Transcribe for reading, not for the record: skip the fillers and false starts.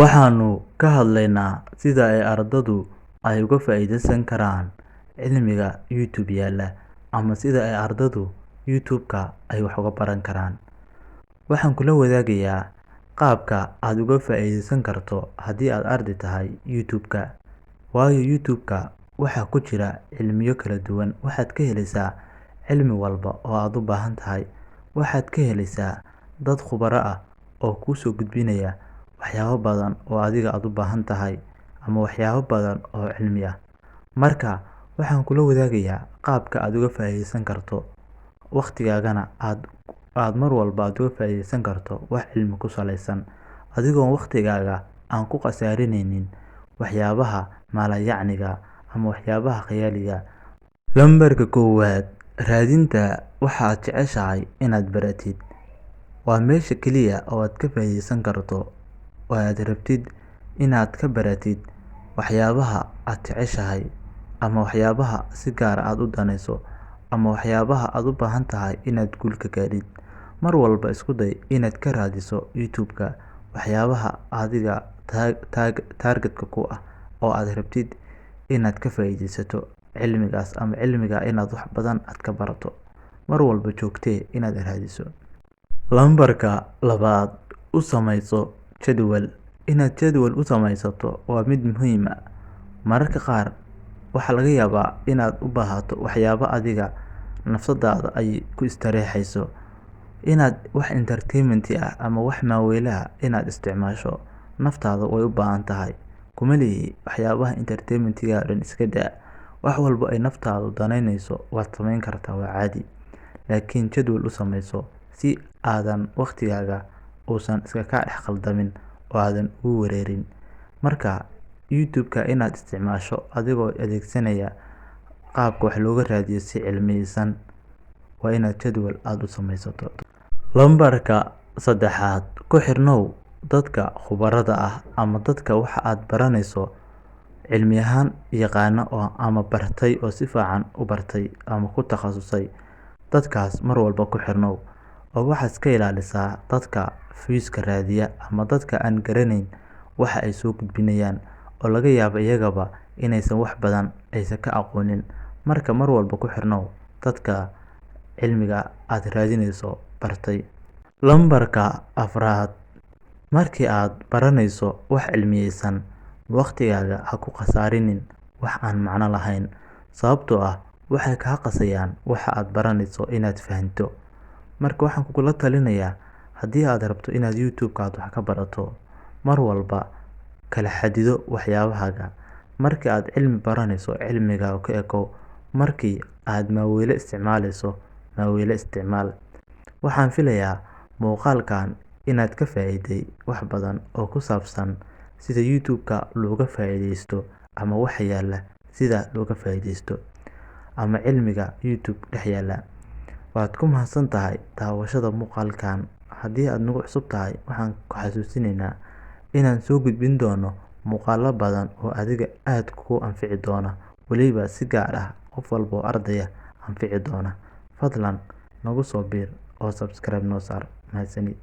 Waxaanu ka hadlaynaa sida ay ardaydu uga faa'iideysan karaan cilmiga YouTube yaalla, ama sida ay ardaydu YouTube-ka ay wax uga baran karaan. Waxaan kula wadaagayaa qaabka aad uga faa'iideysan karto haddii aad arday tahay YouTube-ka. Waayo YouTube-ka waxaa ku jira cilmiyo kala duwan. Waxaad ka helaysaa cilmi walba oo aad u baahan tahay. Waxaad ka helaysaa dad khubaro ah oo kuu soo gudbinaya waxyaabo badan oo adiga aad u baahan tahay, ama waxyaabo badan oo cilmi ah. Marka waxaan kula wadaagayaa qaabka aad uga faa'iideysan karto waqtigaagana aad mar walba uga faa'iideysan karto wax cilmi ku saleysan, adigoon waqtigaaga aan ku khasaarinaynin waxyaabaha maalayacniga ama waxyaabaha khiyaaliga. Lambarka koowaad, raadinta waxa aad jeceshahay inaad baratid. Waa meesha keliya oo aad ka faa'iideysan karto oo aad rabtid inaad ka baratid waxyaabaha aad jeceshahay, ama waxyaabaha si gaar ah aad u danayso, ama waxyaabaha aad u baahan tahay inaad guul ka gaadhid. Mar walba isku day inaad ka raadiso YouTube-ka waxyaabaha adiga targetka ku ah oo aad rabtid inaad ka faa'iideysato cilmigaas, ama cilmiga inaad wax badan aad ka barato. Mar walba joogtee inaad raadiso. Lambarka labaad, u samayso jadwal. Inaad jadwal u samaysato waa mid muhiim ah. Mararka qaar waxaa laga yaabaa inaad u baahato waxyaabo adiga nafsadaada ay ku istareexayso, inaad wax entertainment ah ama wax maaweelaha inaad isticmaasho. Naftaada way u baahan tahay. Kuma lihi waxyaabaha entertainment-ga dhan iska daa. Wax walba ay naftaadu danaynayso waad samayn kartaa, waa caadi. Laakiin jadwal u samayso si aadan waqtigaaga uusan iska ka dhex qaldamin oo aadan ugu wareerin. Marka YouTube-ka inaad isticmaasho adigoo adeegsanaya qaabka wax looga raadiyo si cilmiyeysan, waa inaad jadwal aad u samaysato. Lambarka saddexaad, ku xirnow dadka khubarada ah ama dadka waxa aad baranayso cilmi ahaan yaqaana ama bartay oo si fiican u bartay ama ku takhasusay. Dadkaas mar walba ku xirnow, oo waxaad ka ilaalisaa dadka fiiska raadiya ama dadka aan garanayn waxa ay soo gudbinayaan, oo laga yaabo iyagaba inaysan wax badan aysan ka aqoonin. Marka mar walba ku xirnow dadka cilmiga aad raadinayso bartay. Lambarka afraad, markii aad baranayso wax cilmiyeysan, waqtigaaga ha ku khasaarinin wax aan macno lahayn, sababtoo ah waxay kaa qasayaan waxa aad baranayso inaad fahanto. Marka waxaan kugula talinayaa, haddii aad rabto inaad YouTube-ka aad wax ka barato, mar walba kala xadido waxyaabahaaga. Markii aad cilmi baranayso, cilmigaaga ka ekow. Markii aad maaweelo isticmaalayso, maaweelo isticmaal. Waxaan filayaa muuqaalkan inaad ka faa'iiday wax badan oo ku saabsan sida YouTube-ka looga faa'iideysto, ama waxa yaalla sida looga faa'iideysto, ama cilmiga YouTube dhex yaalla. Waad ku mahadsan tahay daawashada muuqaalkan. Haddii aad nagu cusub tahay, waxaan ku xasuusinaynaa inaan soo gudbin doono muuqaallo badan oo adiga aad kugu anfici doona, waliba si gaar ah qof walba oo ardaya anfici doona. Fadlan nagu soo biir oo subscribe noo saar. Mahadsanid.